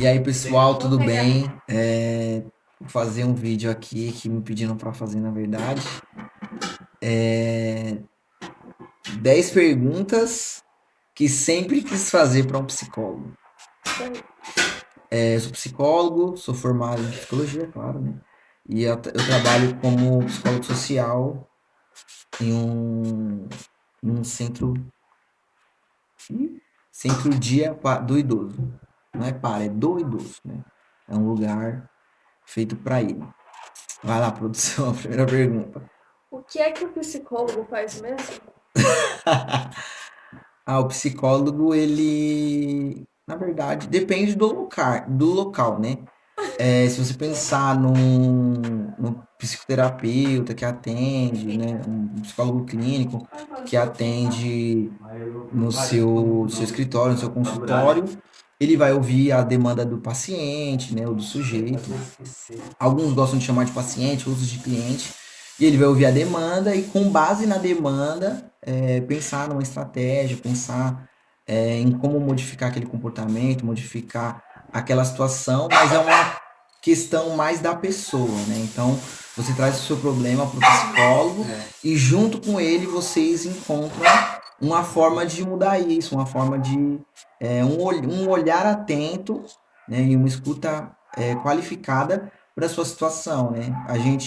E aí, pessoal, tudo bem? Vou fazer um vídeo aqui que me pediram para fazer, na verdade. 10 perguntas que sempre quis fazer para um psicólogo. Eu sou psicólogo, sou formado em psicologia, claro, né? E eu trabalho como psicólogo social em um centro dia do idoso. Não é para, é do idoso, né? É um lugar feito para ele. Vai lá, produção, a primeira pergunta. O que é que o psicólogo faz mesmo? O psicólogo, ele, na verdade, depende do local, né? Se você pensar num psicoterapeuta que atende, né? Um psicólogo clínico que atende no seu escritório, no seu consultório, ele vai ouvir a demanda do paciente, né? Ou do sujeito. Alguns gostam de chamar de paciente, outros de cliente. E ele vai ouvir a demanda e, com base na demanda, pensar numa estratégia, pensar em como modificar aquele comportamento, modificar aquela situação, mas é uma questão mais da pessoa, né? Então, você traz o seu problema para o psicólogo e, junto com ele, vocês encontram uma forma de mudar isso, uma forma de um olhar atento, né? E uma escuta qualificada para sua situação, né?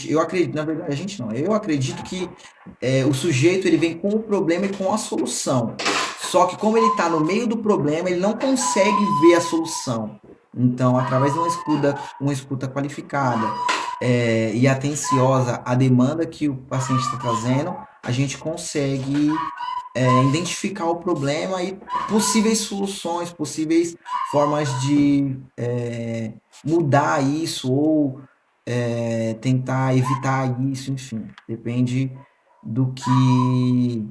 Eu acredito, na verdade, a gente não, eu acredito que o sujeito ele vem com o problema e com a solução. Só que como ele está no meio do problema, ele não consegue ver a solução. Então, através de uma escuta qualificada e atenciosa à demanda que o paciente está trazendo, a gente consegue identificar o problema e possíveis soluções, possíveis formas de mudar isso ou tentar evitar isso, enfim. Depende do que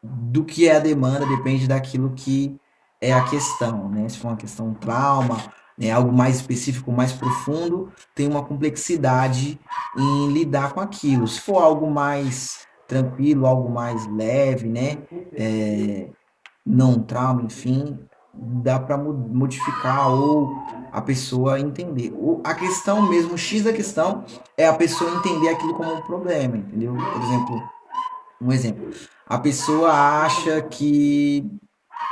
do que é a demanda, depende daquilo que é a questão, né? Se for uma questão trauma, né, algo mais específico, mais profundo, tem uma complexidade em lidar com aquilo. Se for algo mais tranquilo, algo mais leve, né? Não trauma, enfim, dá para modificar ou a pessoa entender. A questão mesmo, o X da questão é a pessoa entender aquilo como um problema, entendeu? Por exemplo, um exemplo. A pessoa acha que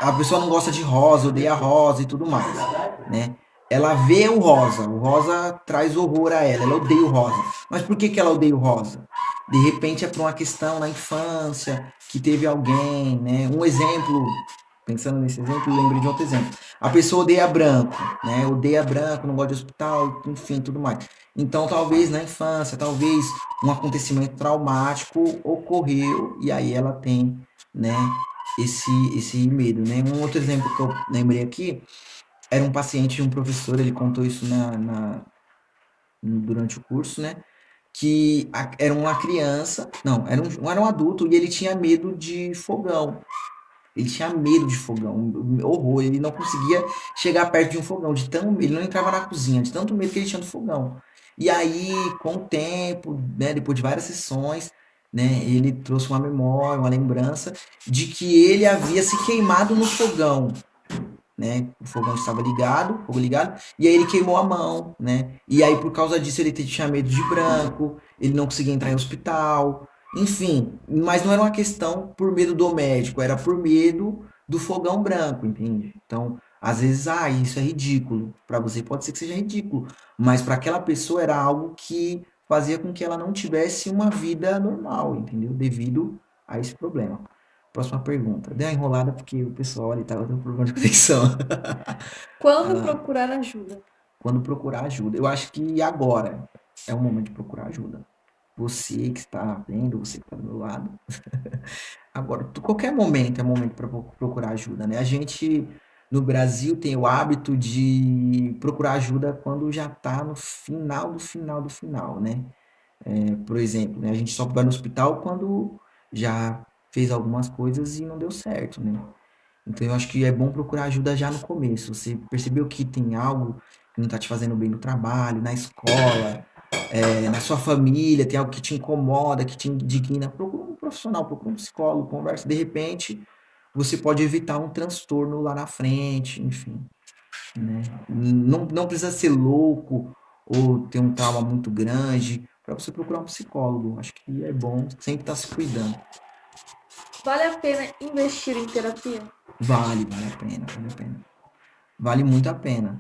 a pessoa não gosta de rosa, odeia rosa e tudo mais, né? Ela vê o rosa traz horror a ela odeia o rosa. Mas por que ela odeia o rosa? De repente é por uma questão na infância, que teve alguém, né? Um exemplo, pensando nesse exemplo, lembrei de outro exemplo. A pessoa odeia branco, né? Odeia branco, não gosta de hospital, enfim, tudo mais. Então, talvez na infância, talvez um acontecimento traumático ocorreu e aí ela tem, né, esse medo, né? Um outro exemplo que eu lembrei aqui era um paciente de um professor, ele contou isso durante o curso, né? Que era uma criança, não, era um adulto e ele tinha medo de fogão. Ele tinha medo de fogão, horror, ele não conseguia chegar perto de um fogão, ele não entrava na cozinha, de tanto medo que ele tinha do fogão. E aí, com o tempo, né, depois de várias sessões, né, ele trouxe uma memória, uma lembrança de que ele havia se queimado no fogão, né? O fogão estava ligado, fogo ligado, e aí ele queimou a mão, né? E aí por causa disso ele tinha medo de branco, ele não conseguia entrar em hospital, enfim, mas não era uma questão por medo do médico, era por medo do fogão branco, entende? Então, às vezes, isso é ridículo. Para você pode ser que seja ridículo, mas para aquela pessoa era algo que fazia com que ela não tivesse uma vida normal, entendeu? Devido a esse problema. Próxima pergunta. Deu uma enrolada porque o pessoal ali tava tendo problema de conexão. Quando procurar ajuda? Quando procurar ajuda. Eu acho que agora é o momento de procurar ajuda. Você que está vendo, você que está do meu lado. Agora, qualquer momento é momento para procurar ajuda, né? A gente no Brasil tem o hábito de procurar ajuda quando já está no final do final do final, né? Por exemplo, né? A gente só vai no hospital quando já fez algumas coisas e não deu certo, né? Então eu acho que é bom procurar ajuda já no começo. Você percebeu que tem algo que não está te fazendo bem no trabalho, na escola, na sua família, tem algo que te incomoda, que te indigna, procura um profissional, procura um psicólogo, conversa. De repente, você pode evitar um transtorno lá na frente, enfim. né? Não precisa ser louco ou ter um trauma muito grande para você procurar um psicólogo. Acho que é bom sempre estar se cuidando. Vale a pena investir em terapia? Vale a pena, vale a pena. Vale muito a pena,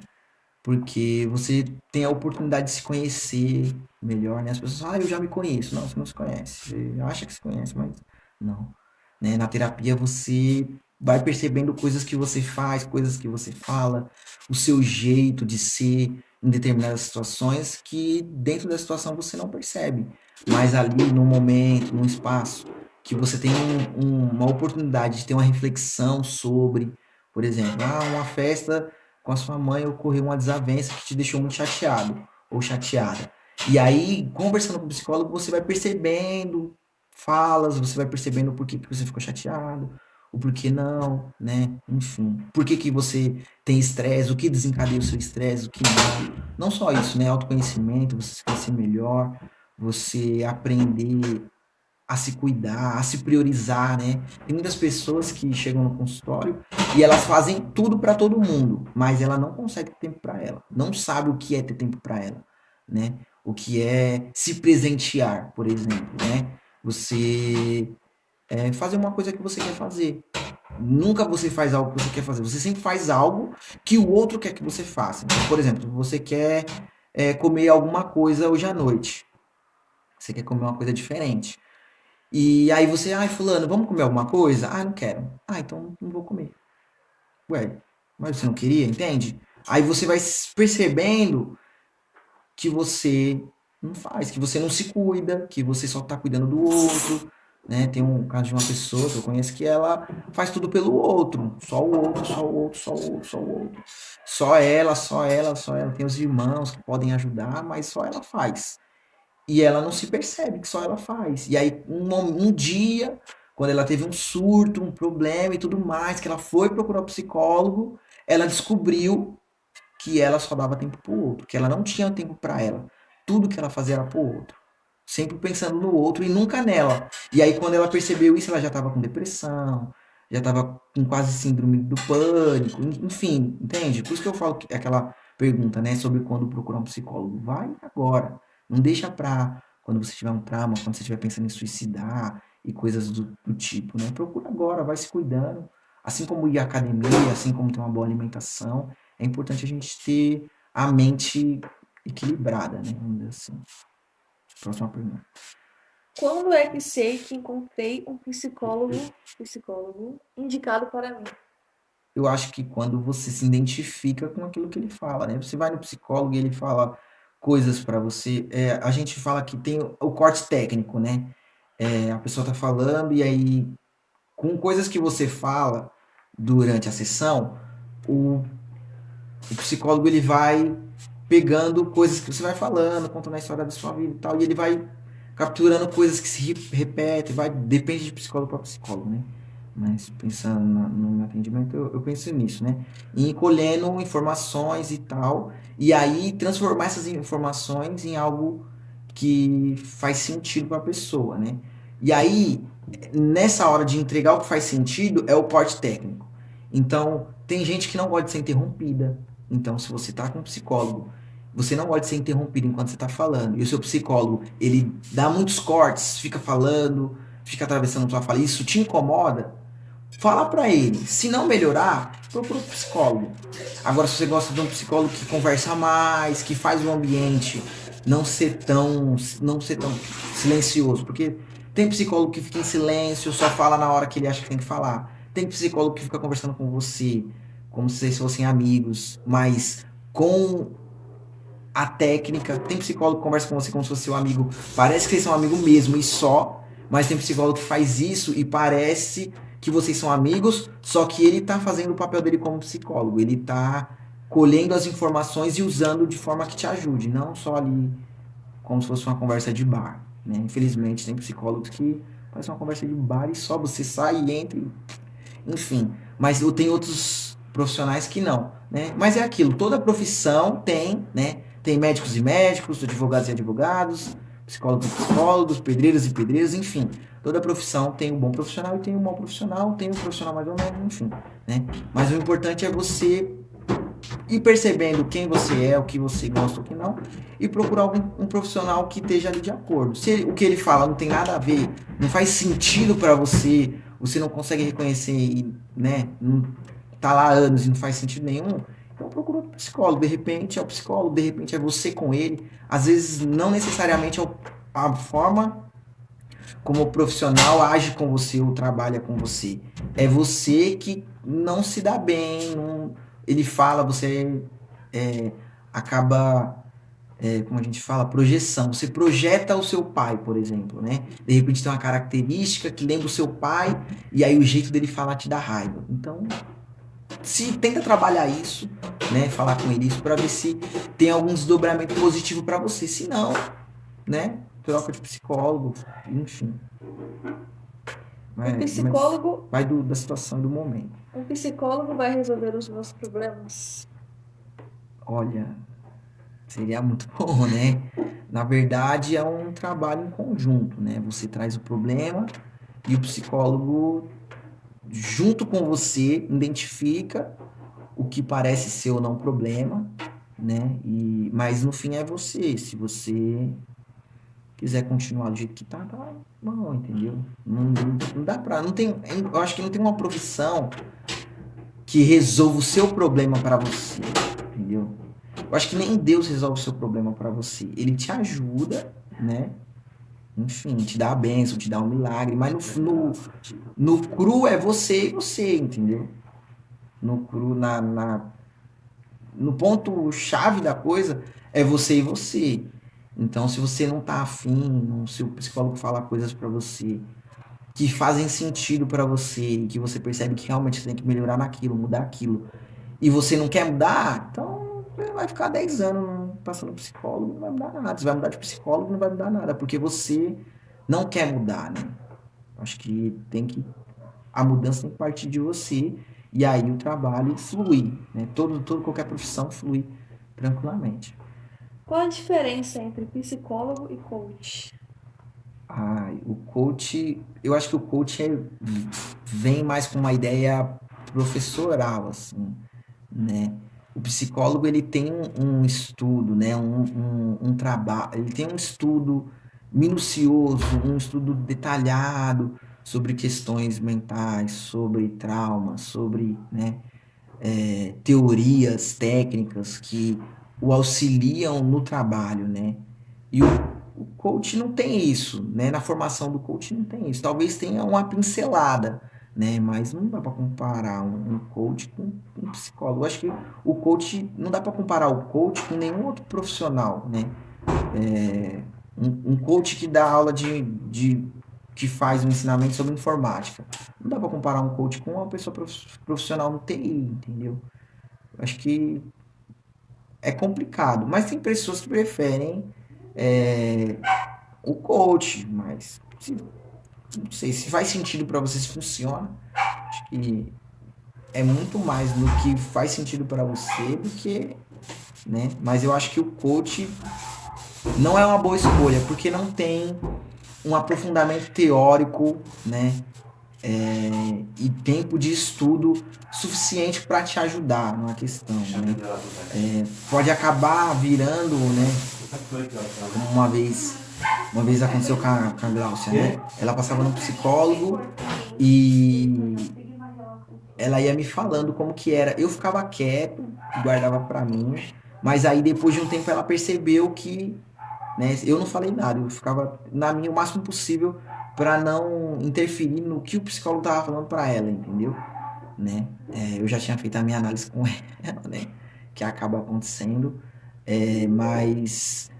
porque você tem a oportunidade de se conhecer melhor, né? As pessoas falam, eu já me conheço. Não, você não se conhece. Você acha que se conhece, mas não. Né? Na terapia você vai percebendo coisas que você faz, coisas que você fala, o seu jeito de ser em determinadas situações que dentro da situação você não percebe. Mas ali, num momento, num espaço, que você tem uma oportunidade de ter uma reflexão sobre, por exemplo, uma festa com a sua mãe ocorreu uma desavença que te deixou muito chateado ou chateada. E aí, conversando com o psicólogo, você vai percebendo falas, você vai percebendo por que você ficou chateado, o porquê não, né? Enfim, por que você tem estresse, o que desencadeia o seu estresse, o que não. Não só isso, né? Autoconhecimento, você se conhecer melhor, você aprender a se cuidar, a se priorizar, né? Tem muitas pessoas que chegam no consultório e elas fazem tudo para todo mundo, mas ela não consegue ter tempo para ela, não sabe o que é ter tempo para ela, né? O que é se presentear, por exemplo, né? Você fazer uma coisa que você quer fazer. Nunca você faz algo que você quer fazer, você sempre faz algo que o outro quer que você faça. Então, por exemplo, você quer comer alguma coisa hoje à noite. Você quer comer uma coisa diferente. E aí você, ai, fulano, vamos comer alguma coisa? Ah, não quero. Ah, então não vou comer. Ué, mas você não queria, entende? Aí você vai percebendo que você não faz, que você não se cuida, que você só tá cuidando do outro, né? Tem um caso de uma pessoa que eu conheço que ela faz tudo pelo outro, só o outro, só o outro, só o outro, só o outro. Só ela, só ela, só ela. Tem os irmãos que podem ajudar, mas só ela faz. E ela não se percebe que só ela faz. E aí, um dia, quando ela teve um surto, um problema e tudo mais, que ela foi procurar o psicólogo, ela descobriu que ela só dava tempo pro outro, que ela não tinha tempo para ela. Tudo que ela fazia era pro outro. Sempre pensando no outro e nunca nela. E aí, quando ela percebeu isso, ela já estava com depressão, já estava com quase síndrome do pânico, enfim, entende? Por isso que eu falo que aquela pergunta, né, sobre quando procurar um psicólogo. Vai agora. Não deixa pra quando você tiver um trauma, quando você estiver pensando em suicidar e coisas do tipo, né? Procura agora, vai se cuidando. Assim como ir à academia, assim como ter uma boa alimentação, é importante a gente ter a mente equilibrada, né? Vamos dizer assim. Próxima pergunta. Quando é que sei que encontrei um psicólogo indicado para mim? Eu acho que quando você se identifica com aquilo que ele fala, né? Você vai no psicólogo e ele fala coisas para você. A gente fala que tem o corte técnico, né? A pessoa tá falando e aí, com coisas que você fala durante a sessão, o, o psicólogo ele vai pegando coisas que você vai falando, contando a história da sua vida e tal, e ele vai capturando coisas que se repetem, depende de psicólogo para psicólogo, né? Mas pensando no meu atendimento, eu penso nisso, né? E colhendo informações e tal, e aí transformar essas informações em algo que faz sentido para a pessoa, né? E aí, nessa hora de entregar o que faz sentido, é o corte técnico. Então, tem gente que não gosta de ser interrompida. Então, se você tá com um psicólogo, você não gosta de ser interrompido enquanto você tá falando, e o seu psicólogo, ele dá muitos cortes, fica falando, fica atravessando sua fala, isso te incomoda, fala pra ele. Se não melhorar, procura um psicólogo. Agora, se você gosta de um psicólogo que conversa mais, que faz o ambiente não ser tão silencioso, porque tem psicólogo que fica em silêncio, só fala na hora que ele acha que tem que falar. Tem psicólogo que fica conversando com você, como se vocês fossem amigos, mas com a técnica. Tem psicólogo que conversa com você como se fosse seu amigo, parece que vocês são amigo mesmo e só, mas tem psicólogo que faz isso e parece que vocês são amigos, só que ele tá fazendo o papel dele como psicólogo, ele tá colhendo as informações e usando de forma que te ajude, não só ali como se fosse uma conversa de bar, né? Infelizmente tem psicólogos que fazem uma conversa de bar e só você sai e entra, enfim. Mas tem outros profissionais que não, né? Mas é aquilo, toda profissão tem, né? Tem médicos e médicos, advogados e advogados, psicólogos e psicólogos, pedreiros e pedreiros, enfim. Toda profissão tem um bom profissional e tem um mau profissional, tem um profissional mais ou menos, enfim, né? Mas o importante é você ir percebendo quem você é, o que você gosta, o que não, e procurar um profissional que esteja ali de acordo. Se o que ele fala não tem nada a ver, não faz sentido para você, você não consegue reconhecer e, né, não tá lá há anos e não faz sentido nenhum, então procura um psicólogo. De repente é o psicólogo, de repente é você com ele. Às vezes não necessariamente é a forma como o profissional age com você ou trabalha com você. É você que não se dá bem, ele fala, você é, acaba, como a gente fala, projeção. Você projeta o seu pai, por exemplo, né? De repente tem uma característica que lembra o seu pai e aí o jeito dele falar te dá raiva. Então, se tenta trabalhar isso, né? Falar com ele isso para ver se tem algum desdobramento positivo para você. Se não, né? Troca de psicólogo, enfim. Um Mas psicólogo, vai da situação e do momento. um psicólogo vai resolver os meus problemas? Olha, seria muito bom, né? Na verdade, é um trabalho em conjunto, né? Você traz o problema e o psicólogo, junto com você, identifica o que parece ser ou não problema, né? Mas no fim é você. Se você quiser continuar do jeito que tá bom, entendeu? Não dá pra. Não tem, eu acho que não tem uma profissão que resolva o seu problema para você, entendeu? Eu acho que nem Deus resolve o seu problema para você. Ele te ajuda, né? Enfim, te dá a bênção, te dá um milagre, mas no cru é você e você, entendeu? No cru, no ponto chave da coisa é você e você. Então, se você não tá afim, se o psicólogo falar coisas para você que fazem sentido para você e que você percebe que realmente você tem que melhorar naquilo, mudar aquilo, e você não quer mudar, então você vai ficar 10 anos passando psicólogo, não vai mudar nada. Você vai mudar de psicólogo, não vai mudar nada, porque você não quer mudar, né? Acho que a mudança tem que partir de você, e aí o trabalho flui, né? Qualquer profissão flui tranquilamente. Qual a diferença entre psicólogo e coach? O coach, eu acho que o coach vem mais com uma ideia professoral, assim, né? O psicólogo ele tem um estudo, né? Um trabalho, ele tem um estudo minucioso, um estudo detalhado sobre questões mentais, sobre traumas, sobre, né, teorias técnicas que o auxiliam no trabalho, né? E o coach não tem isso, né? Na formação do coach não tem isso. Talvez tenha uma pincelada, né? Mas não dá para comparar um coach com um psicólogo. Eu acho que o coach não dá para comparar o coach com nenhum outro profissional, né? Um coach que dá aula que faz um ensinamento sobre informática. Não dá para comparar um coach com uma pessoa profissional no TI, entendeu? Eu acho que é complicado, mas tem pessoas que preferem é, o coach, mas não sei se faz sentido para você, se funciona. Acho que é muito mais no que faz sentido para você do que, né? Mas eu acho que o coach não é uma boa escolha, porque não tem um aprofundamento teórico, né? E tempo de estudo suficiente para te ajudar numa questão, né? Pode acabar virando, né? Como uma vez aconteceu com a Gláucia, né? Ela passava no psicólogo e ela ia me falando como que era. Eu ficava quieto, guardava para mim, mas aí depois de um tempo ela percebeu que, né, eu não falei nada, eu ficava na minha o máximo possível para não interferir no que o psicólogo tava falando para ela, entendeu? Né? Eu já tinha feito a minha análise com ela, né? Que acaba acontecendo, mas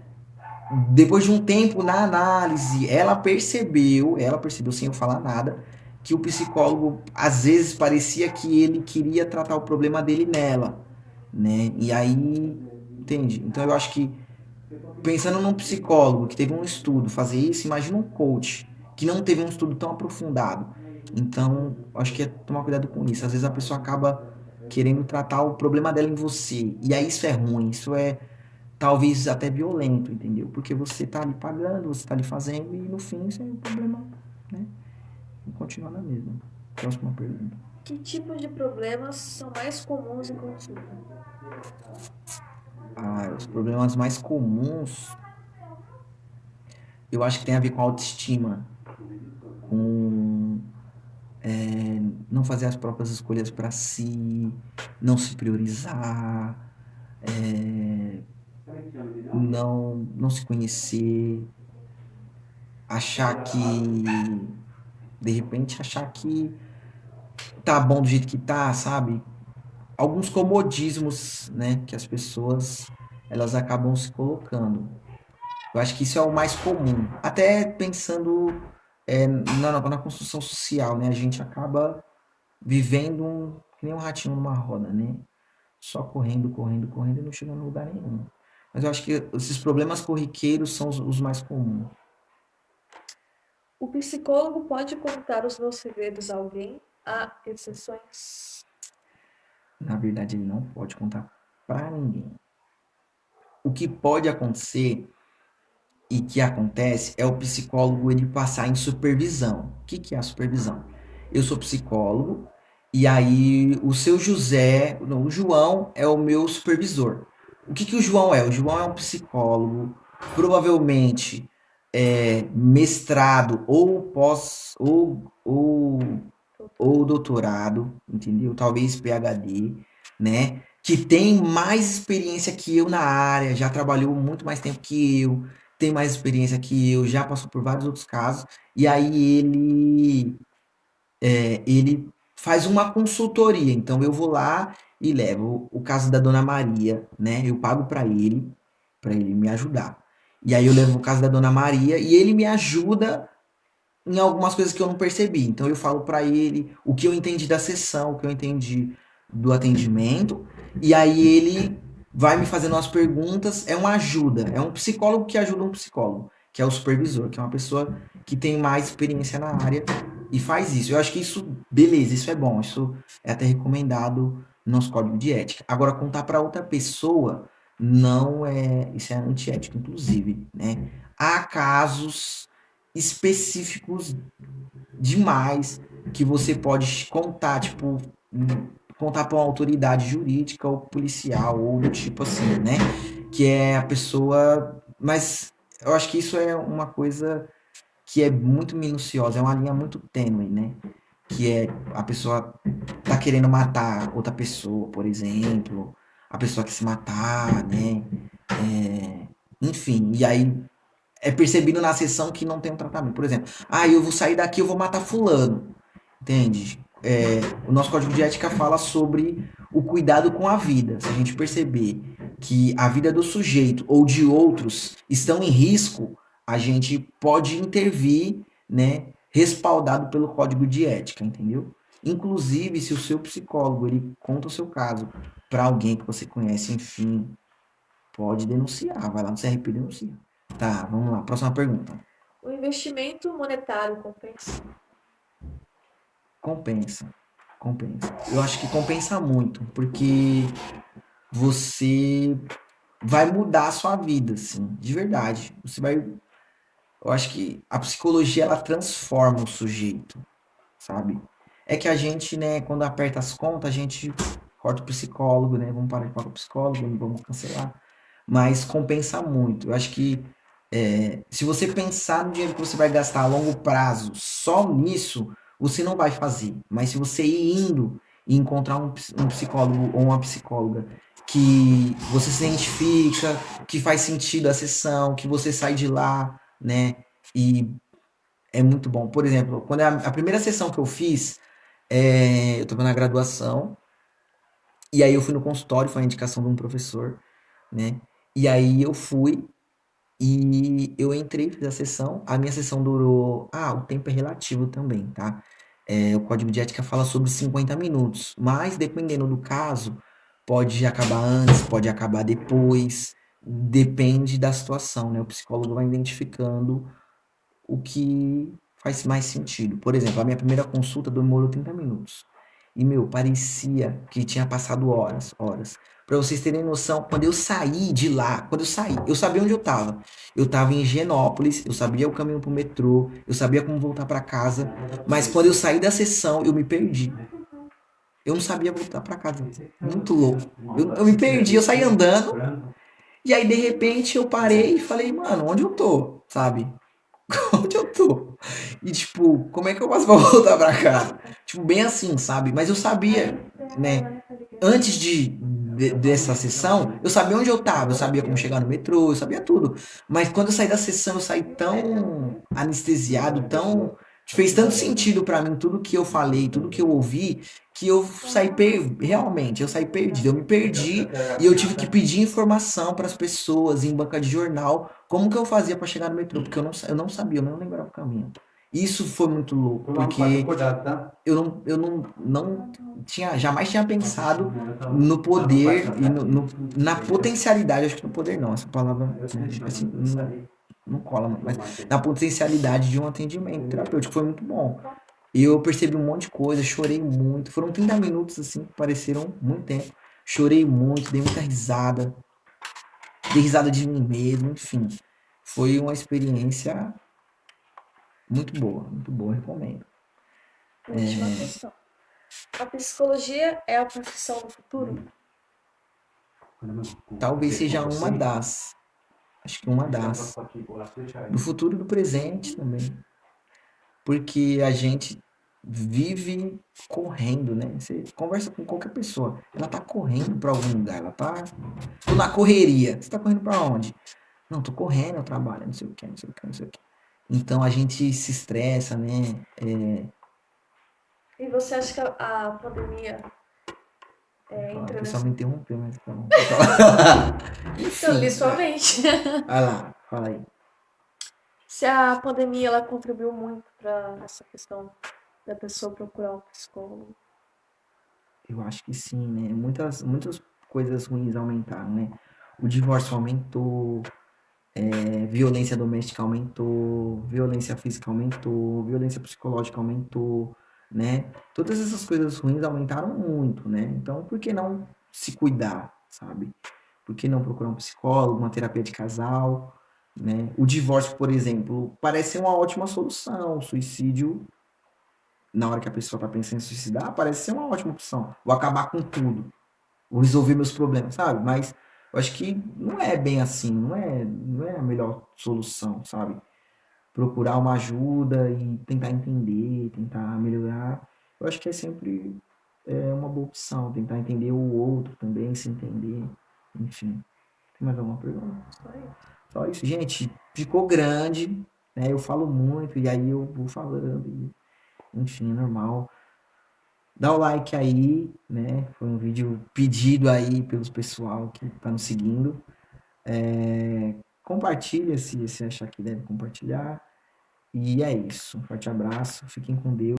depois de um tempo na análise, ela percebeu sem eu falar nada, que o psicólogo às vezes parecia que ele queria tratar o problema dele nela, né? E aí, entende? Então eu acho que pensando num psicólogo que teve um estudo fazer isso, imagina um coach que não teve um estudo tão aprofundado. Então, acho que é tomar cuidado com isso. Às vezes a pessoa acaba querendo tratar o problema dela em você. E aí isso é ruim, isso é talvez até violento, entendeu? Porque você tá ali pagando, você tá ali fazendo e no fim isso é um problema, né? E continua na mesma. Próxima pergunta. Que tipos de problemas são mais comuns em consulta? Ah, os problemas mais comuns, eu acho que tem a ver com autoestima, com não fazer as próprias escolhas para si, não se priorizar, não se conhecer, achar que, de repente, achar que tá bom do jeito que tá, sabe? Alguns comodismos, né, que as pessoas elas acabam se colocando. Eu acho que isso é o mais comum. Até pensando na construção social, né? A gente acaba vivendo que nem um ratinho numa roda, né? Só correndo, correndo, correndo e não chegando em lugar nenhum. Mas eu acho que esses problemas corriqueiros são os mais comuns. O psicólogo pode contar os meus segredos a alguém? Há exceções? Na verdade, ele não pode contar para ninguém. O que pode acontecer e que acontece é o psicólogo ele passar em supervisão. O que é a supervisão? Eu sou psicólogo e aí o seu José, não, o João é o meu supervisor. O que o João é? O João é um psicólogo, provavelmente mestrado ou pós ou doutorado, entendeu? Talvez PhD, né? Que tem mais experiência que eu na área, já trabalhou muito mais tempo que eu, tem mais experiência que eu, já passou por vários outros casos, e aí ele faz uma consultoria. Então eu vou lá e levo o caso da Dona Maria, né? Eu pago para ele me ajudar. E aí eu levo o caso da Dona Maria e ele me ajuda em algumas coisas que eu não percebi. Então eu falo para ele o que eu entendi da sessão, o que eu entendi do atendimento, e aí ele vai me fazendo as perguntas, é uma ajuda, é um psicólogo que ajuda um psicólogo, que é o supervisor, que é uma pessoa que tem mais experiência na área e faz isso. Eu acho que isso, beleza, isso é bom, isso é até recomendado no nosso código de ética. Agora, contar para outra pessoa não é, isso é antiético, inclusive, né? Há casos específicos demais que você pode contar, tipo, contar para uma autoridade jurídica ou policial ou do tipo assim, né? Que é a pessoa, mas eu acho que isso é uma coisa que é muito minuciosa, é uma linha muito tênue, né? Que é a pessoa tá querendo matar outra pessoa, por exemplo, a pessoa quer se matar, né? Enfim, e aí é percebido na sessão que não tem um tratamento. Por exemplo, eu vou sair daqui, eu vou matar fulano. Entende? O nosso código de ética fala sobre o cuidado com a vida. Se a gente perceber que a vida do sujeito ou de outros estão em risco, a gente pode intervir, né, respaldado pelo código de ética, entendeu? Inclusive, se o seu psicólogo ele conta o seu caso para alguém que você conhece, enfim, pode denunciar, vai lá no CRP e denuncia. Tá, vamos lá, próxima pergunta. O investimento monetário compensa? Compensa, compensa. Eu acho que compensa muito, porque você vai mudar a sua vida, assim, de verdade. Você vai. Eu acho que a psicologia ela transforma o sujeito, sabe? É que a gente, né, quando aperta as contas, a gente corta o psicólogo, né? Vamos parar de pagar o psicólogo, vamos cancelar. Mas compensa muito. Eu acho que se você pensar no dinheiro que você vai gastar a longo prazo só nisso, você não vai fazer. Mas se você ir indo e encontrar um psicólogo ou uma psicóloga que você se identifica, que faz sentido a sessão, que você sai de lá, né? E é muito bom. Por exemplo, quando a primeira sessão que eu fiz, eu estava na graduação, e aí eu fui no consultório, foi a indicação de um professor, né? E aí eu fui e eu entrei, fiz a sessão. A minha sessão durou. Ah, o tempo é relativo também, tá? O código de ética fala sobre 50 minutos, mas dependendo do caso, pode acabar antes, pode acabar depois, depende da situação, né? O psicólogo vai identificando o que faz mais sentido. Por exemplo, a minha primeira consulta demorou 30 minutos. E, meu, parecia que tinha passado horas, horas. Pra vocês terem noção, quando eu saí de lá, quando eu saí, eu sabia onde eu tava. Eu tava em Higienópolis, eu sabia o caminho pro metrô, eu sabia como voltar pra casa. Mas quando eu saí da sessão, eu me perdi. eu não sabia voltar pra casa. Muito louco. Eu me perdi, eu saí andando, e aí de repente eu parei e falei, mano, onde eu tô? Sabe? Onde eu tô? E tipo, como é que eu faço pra voltar pra casa? Tipo, bem assim, sabe? Mas eu sabia, né? Antes dessa sessão, eu sabia onde eu tava, eu sabia como chegar no metrô, eu sabia tudo. Mas quando eu saí da sessão, eu saí tão anestesiado, tão. Fez tanto sentido pra mim tudo que eu falei, tudo que eu ouvi, que eu saí realmente, eu saí perdido. Eu me perdi e eu tive que pedir informação para as pessoas em banca de jornal como que eu fazia para chegar no metrô, porque eu não sabia, eu não lembrava o caminho. Isso foi muito louco, porque eu não tinha, jamais tinha pensado no poder e na potencialidade, acho que no poder não, essa palavra, né, assim, não cola, mas na potencialidade de um atendimento terapêutico, foi muito bom. E eu percebi um monte de coisa, chorei muito, foram 30 minutos assim, que pareceram muito tempo. Chorei muito, dei risada de mim mesmo, enfim. Foi uma experiência muito boa, recomendo. Última questão. A psicologia é a profissão do futuro? Talvez seja uma das, acho que uma das, do futuro e do presente também, porque a gente vive correndo, né? Você conversa com qualquer pessoa, ela tá correndo para algum lugar, ela tá tô na correria. Você tá correndo para onde? Não, tô correndo, eu trabalho, não sei o que, não sei o que, não sei o que. Então a gente se estressa, né? E você acha que a pandemia O entra pessoal nessa... me interrompeu, mas tá bom. Pode falar. Eu li Enfim, sua mente. vai lá, fala aí. Se a pandemia ela contribuiu muito para essa questão da pessoa procurar um psicólogo. Eu acho que sim, né? Muitas coisas ruins aumentaram, né? O divórcio aumentou, violência doméstica aumentou, violência física aumentou, violência psicológica aumentou, né? Todas essas coisas ruins aumentaram muito, né? Então, por que não se cuidar, sabe? Por que não procurar um psicólogo, uma terapia de casal, né? O divórcio, por exemplo, parece ser uma ótima solução. O suicídio, na hora que a pessoa está pensando em suicidar, parece ser uma ótima opção. Vou acabar com tudo, vou resolver meus problemas, sabe? Mas eu acho que não é bem assim, não é a melhor solução, sabe? Procurar uma ajuda e tentar entender, tentar melhorar. Eu acho que é sempre uma boa opção, tentar entender o outro também, se entender, enfim. Tem mais alguma pergunta? Só isso. Gente, ficou grande, né? Eu falo muito e aí eu vou falando, enfim, é normal. Dá o like aí, né? Foi um vídeo pedido aí pelos pessoal que tá nos seguindo. Compartilha se você achar que deve compartilhar. E é isso. Um forte abraço. Fiquem com Deus.